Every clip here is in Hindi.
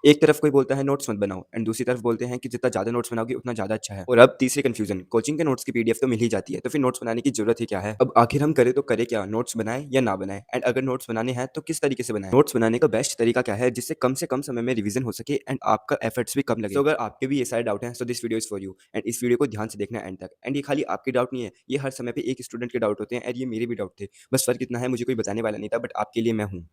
एक तरफ कोई बोलता है नोट्स मत बनाओ एंड दूसरी तरफ बोलते हैं कि जितना ज़्यादा नोट्स बनाओगे उतना ज़्यादा अच्छा है। और अब तीसरी कंफ्यूजन, कोचिंग के नोट्स की पीडीएफ तो मिल ही जाती है, तो फिर नोट्स बनाने की जरूरत ही क्या है? अब आखिर हम करें तो करें क्या, नोट्स बनाएं या ना बनाएं? एंड अगर नोट्स बनाने हैं तो किस तरीके से बनाएं? नोट्स बनाने का बेस्ट तरीका क्या है जिससे कम से कम समय में रिवीजन हो सके एंड आपका एफर्ट्स भी कम लगे? तो अगर आपके भी ये सारे डाउट हैं तो this video is for you and इस वीडियो को ध्यान से देखना एंड तक। एंड ये खाली आपके डाउट नहीं है, ये हर समय पे एक स्टूडेंट के डाउट होते हैं एंड ये मेरे भी डाउट थे। बस फर्क इतना है, मुझे कोई बताने वाला नहीं था, बट आपके लिए मैं हूँ।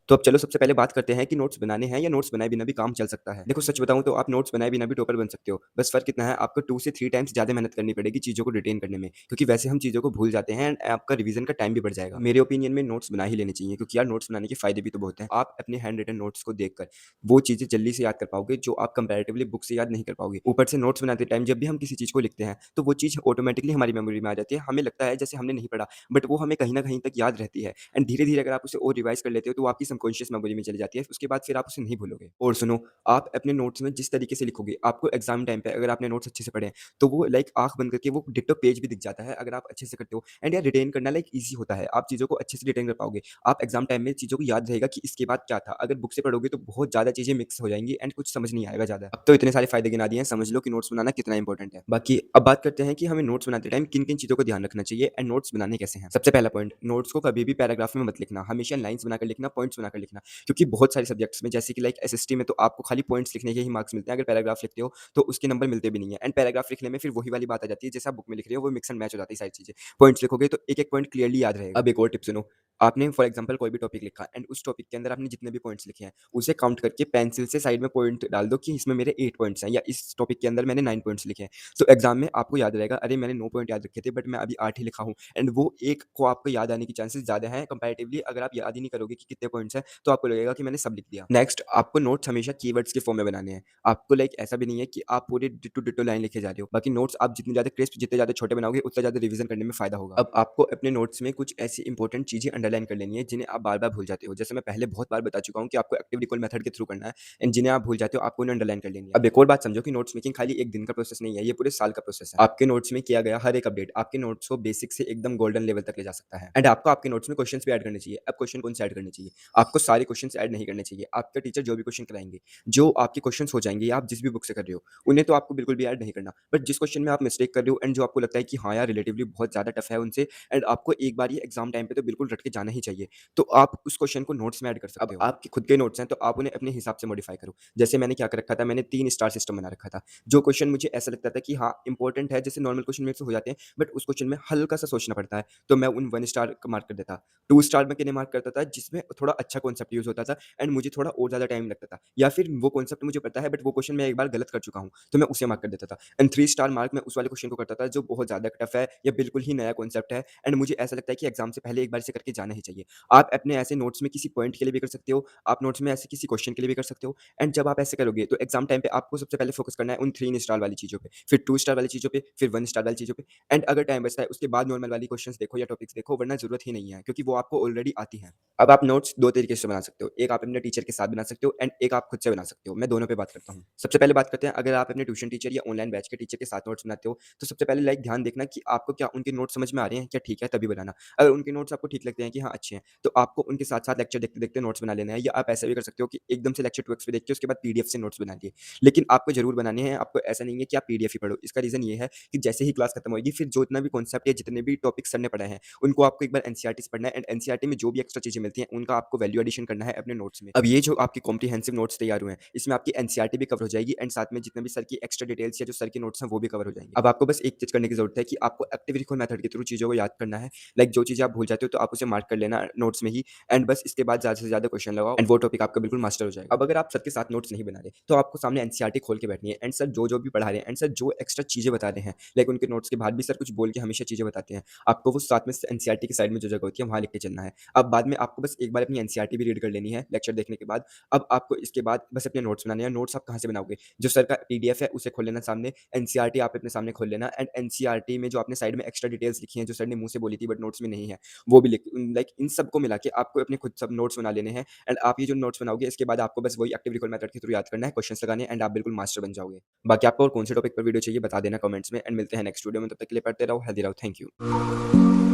तो अब चलो सबसे पहले बात करते हैं कि नोट्स बनाने हैं या नोट्स बनाए बिना भी काम चल सकता है। देखो सच बताऊं तो आप नोट्स बनाए बिना भी टॉपर बन सकते हो, बस फर्क इतना है आपको 2 से 3 टाइम्स ज़्यादा मेहनत करनी पड़ेगी चीज़ों को रिटेन करने में, क्योंकि वैसे हम चीज़ों को भूल जाते हैं एंड आपका रिवीजन का टाइम भी बढ़ जाएगा। मेरे ओपिनियन में नोट्स बना ही लेने चाहिए, क्योंकि यार नोट्स बनाने के फायदे भी तो बहुत हैं। आप अपने हैंड रिटन नोट्स को देखकर वो चीज़ें जल्दी से याद कर पाओगे जो आप कंपैरेटिवली बुक से याद नहीं कर पाओगे। ऊपर से नोट्स बनाते टाइम जब भी हम किसी चीज़ को लिखते हैं तो वो चीज़ ऑटोमेटिकली हमारी मेमोरी में आ जाती है। हमें लगता है जैसे हमने नहीं पढ़ा, बट वो हमें कहीं न कहीं तक याद रहती है एंड धीरे-धीरे अगर आप उसे और रिवाइज़ कर लेते हो तो वो आपकी सबकॉन्शियस मेमोरी में चली जाती है। उसके बाद फिर आप उसे नहीं भूलोगे। और सुनो, आप अपने नोट्स में जिस तरीके से लिखोगे, आपको एग्ज़ाम टाइम पे अगर आपने नोट्स अच्छे से पढ़े हैं, तो वो लाइक आँख बंद करके वो डिट्टो पेज भी दिख जाता है अगर आप अच्छे से करते हो। एंड यार रिटेन करना लाइक ईज़ी होता है। आप चीज़ों को अच्छे से रिटेन कर पाओगे। आप एग्ज़ाम टाइम में चीज़ों को याद रहेगा कि इसके बाद क्या था। अगर बुक से पढ़ोगे तो बहुत ज़्यादा चीज़ें मिक्स हो जाएँगी एंड कुछ समझ नहीं आएगा ज़्यादा। अब तो इतने सारे फ़ायदे गिना दिए हैं, समझ लो कि नोट्स बनाना कितना इंपॉर्टेंट है। बाकी अब बात करते हैं कि हमें नोट्स बनाते टाइम किन-किन चीज़ों को ध्यान रखना चाहिए एंड नोट्स बनाने कैसे हैं। सबसे पहला पॉइंट, नोट्स को कभी भी पैराग्राफ में मत लिखना, हमेशा लाइन्स बनाकर लिखना, पॉइंट्स बनाकर लिखना। क्योंकि बहुत सारे सब्जेक्ट्स में जैसे कि लाइक एसएसटी में तो आपको खाली पॉइंट्स लिखने के ही मार्क्स मिलते हैं। अगर पैराग्राफ लिखते हो तो उसके नंबर मिलते भी नहीं है एंड पैराग्राफ लिखने में फिर वही वाली बात आ जाती है जैसे आप बुक में लिख रहे हो, वो मिक्स एंड मैच हो जाती है सारी चीजें। पॉइंट्स लिखोगे तो एक एक पॉइंट क्लियरली याद रहेगा। अब एक और टिप सुनो, आपने फॉर एग्जांपल कोई भी टॉपिक लिखा एंड उस टॉपिक के अंदर आपने जितने भी पॉइंट्स लिखे हैं उसे काउंट करके पेंसिल से साइड में पॉइंट डाल दो कि इसमें मेरे 8 पॉइंट्स हैं या इस टॉपिक के अंदर मैंने 9 पॉइंट्स लिखे हैं। तो एग्जाम में आपको याद रहेगा, अरे मैंने 9 पॉइंट याद रखे थे बट मैं अभी 8 ही लिखा हूँ। एंड वो एक को आपको याद आने की चांसेस ज्यादा है कंपैरेटिवली। अगर आप याद ही नहीं करोगे कि कितने पॉइंट्स हैं तो आपको लगेगा कि मैंने सब लिख दिया। नेक्स्ट, आपको नोट्स हमेशा कीवर्ड्स के फॉर्म में बनाने हैं। आपको लाइक ऐसा भी नहीं है कि आप पूरे डिट्टो डिट्टो लाइन लिखे जा रहे हो। बाकी नोट्स आप जितने ज़्यादा क्रिस्प, जितने ज़्यादा छोटे बनाओगे उतना ज़्यादा रिवीजन करने में फ़ायदा होगा। अब आपको अपने नोट्स में कुछ ऐसी इंपॉर्टेंट चीज़ें अंडरलाइन कर लेनी है जिन्हें आप बार-बार भूल जाते हो। जैसे मैं पहले बहुत बार बता चुका हूँ कि आपको एक्टिव रिकॉल मेथड के थ्रू करना है एंड जिन्हें आप भूल जाते हो आपको उन्हें अंडरलाइन कर लेनी है। अब एक और बात समझो कि नोट्स मेकिंग खाली एक दिन का प्रोसेस नहीं है, ये पूरे साल का प्रोसेस है। आपके नोट्स में किया गया हर एक अपडेट आपके नोट्स को बेसिक से एकदम गोल्डन लेवल तक ले जा सकता है। एंड आपको आपके नोट्स में क्वेश्चंस भी ऐड करने चाहिए। अब क्वेश्चन कौन से ऐड करने चाहिए? आपको सारे क्वेश्चंस ऐड नहीं करने चाहिए। आपका टीचर जो भी क्वेश्चन कराएंगे, जो आपके क्वेश्चंस हो जाएंगे या आप जिस भी बुक से कर रहे हो, उन्हें तो आपको बिल्कुल भी ऐड नहीं करना। बट जिस क्वेश्चन में आप मिस्टेक कर रहे हो एंड जो आपको लगता है कि हाँ यार रिलेटिवली बहुत ज़्यादा टफ है उनसे एंड आपको एक बार ये एग्जाम टाइम पे तो बिल्कुल रट के जाना ही चाहिए, तो आप उस क्वेश्चन को नोट्स में ऐड कर सकते हो। अब आपके खुद के नोट्स हैं तो आप उन्हें अपने हिसाब से मॉडिफाई करो। जैसे मैंने क्या कर रखा था, मैंने 3 स्टार सिस्टम बना रखा था। जो क्वेश्चन मुझे ऐसा लगता था कि हाँ इंपॉर्टेंट है, जैसे नॉर्मल क्वेश्चन मेरे से हो जाते हैं बट उस क्वेश्चन में हल्का सा सोचना पड़ता है, तो मैं उन 1 स्टार का मार्क कर देता। 2 स्टार में किन्हें मार्क करता था जिसमें थोड़ा अच्छा कॉन्सेप्ट यूज़ होता था एंड मुझे थोड़ा और ज़्यादा टाइम लगता था, या फिर वो कॉन्सेप्ट मुझे पता है बट वो क्वेश्चन मैं एक बार गलत कर चुका हूँ, तो मैं उसे मार्क कर देता था। एंड 3 स्टार मार्क मैं उस वाले क्वेश्चन को करता था जो बहुत ज़्यादा टफ है या बिल्कुल ही नया कॉन्सेप्ट है एंड मुझे ऐसा लगता है कि एग्जाम से पहले एक बार इसे करके जाना ही चाहिए। आप अपने ऐसे नोट्स में किसी पॉइंट के लिए भी कर सकते हो, आप नोट्स में ऐसे किसी क्वेश्चन के लिए भी कर सकते हो एंड जब आप ऐसे करोगे तो एग्जाम टाइम पे आपको सबसे पहले फोकस करना है उन 3 स्टार वाली चीज़ों पे, फिर 2 स्टार वाली चीज़ों पे, फिर 1 स्टार वाली चीज़ों पे एंड अगर टाइम बचता है उसके बाद नॉर्मल वाली क्वेश्चंस देखो या टॉपिक्स देखो, वरना ज़रूरत ही नहीं है क्योंकि वो आपको ऑलरेडी आती हैं। अब आप नोट्स 2 तरीके से बना सकते हो, एक आप अपने टीचर के साथ बना सकते हो एंड एक आप खुद से बना सकते हो। मैं दोनों पे बात करता हूँ। सबसे पहले बात करते हैं, अगर आप अपने ट्यूशन टीचर या ऑनलाइन बैच के टीचर के साथ नोट्स बनाते हो तो सबसे पहले लाइक ध्यान देखना कि आपको क्या उनके नोट्स समझ में आ रहे हैं क्या, ठीक है तभी बनाना। अगर उनके नोट्स आपको ठीक लगते हैं कि हाँ अच्छे हैं, तो आपको उनके साथ-साथ लेक्चर देखते-देखते नोट्स बना लेना है, या आप ऐसा भी कर सकते हो कि एकदम से लेक्चर 2 एक्स पे देख के उसके बाद पीडीएफ से नोट्स बना लिए। लेकिन आपको ज़रूर बनाने हैं, आपको ऐसा नहीं है कि आप पीडीएफ ही पढ़ो। इसका रीज़न ये है कि जैसे ही क्लास खत्म होएगी फिर जितना भी कॉन्सेप्ट या जितने भी टॉपिक सर ने पढ़ाए हैं, उनको आपको एक बार एनसीईआरटी से पढ़ना है एंड एनसीईआरटी में जो भी एक्स्ट्रा चीज़ें मिलती हैं, उनका आपको वैल्यू एडिशन करना है अपने नोट्स में। अब ये जो आपके कॉम्प्रिहेंसिव नोट्स तैयार हुए हैं, इसमें आपकी एनसीईआरटी भी कवर हो जाएगी एंड साथ में जितने भी सर की एक्स्ट्रा डिटेल्स या जो सर के नोट्स हैं, वो भी कवर हो जाएँगे। अब आपको बस एक चीज़ करने की ज़रूरत है कि आपको एक्टिव रिकॉल मेथड के थ्रू चीज़ों को याद करना है। लाइक जो चीज़ें आप भूल जाते हो तो आप उसे मार्क कर लेना नोट्स में ही एंड बस इसके बाद ज़्यादा से ज़्यादा क्वेश्चन लगाओ एंड वो टॉपिक आपका बिल्कुल मास्टर हो जाएगा। अब अगर आप सर के साथ नोट्स नहीं बना रहे, तो आपको सामने एनसीईआरटी खोल के बैठनी है एंड सर जो-जो भी पढ़ा रहे हैं एंड सर जो एक्स्ट्रा चीज़ें बता रहे हैं, लाइक उनके नोट्स के बाद भी सर कुछ बोल के हमेशा चीज़ें बताते हैं। आपको वो साथ में एनसीईआरटी की साइड में जो जगह होती है, वहाँ लिख के चलना है। अब बाद में आपको बस एक बार अपनी एनसीईआरटी भी रीड कर लेनी है लेक्चर देखने के बाद। अब आपको इसके बाद बस अपने नोट्स बनाने हैं। नोट्स आप कहाँ से बनाओगे? जो सर का पीडीएफ है उसे खोल लेना सामने, एनसीईआरटी आप अपने सामने खोल लेना एंड एनसीईआरटी में जो आपने साइड में एक्स्ट्रा डिटेल्स लिखी हैं, जो सर ने मुँह से बोली थी बट नोट्स में नहीं है, वो भी लिख लाइक इन सबको मिला के आपको अपने खुद सब नोट्स बना लेने हैं एंड आप ये जो नोट्स बनाओगे इसके बाद आपको बस वही एक्टिव रिकॉल मेथड के थ्रू याद करना है, क्वेश्चंस लगाने एंड आप बिल्कुल मास्टर बन जाओगे। बाकी आपको और कौन से टॉपिक पर वीडियो चाहिए बता देना कमेंट्स में एंड मिलते हैं नेक्स्ट वीडियो में। तब तक के लिए पढ़ते रहो, हेल्दी रहो। Thank you.